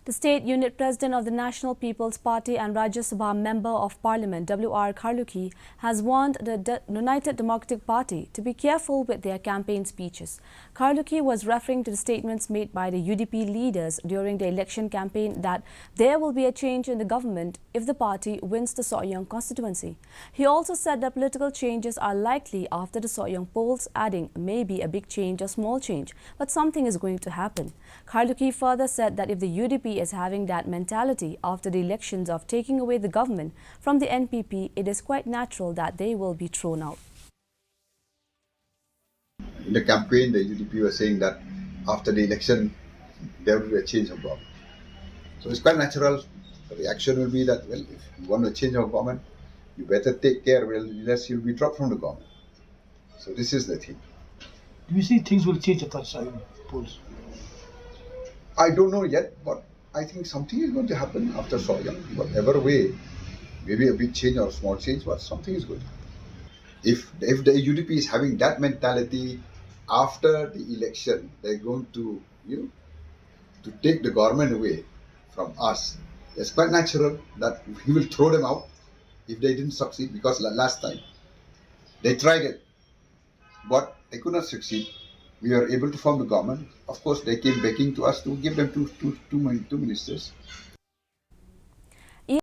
The State Unit President of the National People's Party and Rajya Sabha Member of Parliament W.R. Kharlukhi has warned the United Democratic Party to be careful with their campaign speeches. Kharlukhi was referring to the statements made by the UDP leaders during the election campaign that there will be a change in the government if the party wins the Soyang constituency. He also said that political changes are likely after the Soyang polls, adding maybe a big change or small change, but something is going to happen. Kharlukhi further said that if the UDP is having that mentality after the elections of taking away the government from the NPP, it is quite natural that they will be thrown out. In the campaign, the UDP was saying that after the election, there will be a change of government. So it's quite natural. The reaction will be that, well, if you want a change of government, you better take care, well, unless you'll be dropped from the government. So this is the thing. Do you see things will change after Soyang polls? I don't know yet, but I think something is going to happen after Soyang. Whatever way, maybe a big change or a small change, but something is going to happen. If the UDP is having that mentality after the election, they're going to to take the government away from us. It's quite natural that he will throw them out if they didn't succeed, because last time they tried it, but they could not succeed. We were able to form the government. Of course, they came begging to us to give them two ministers.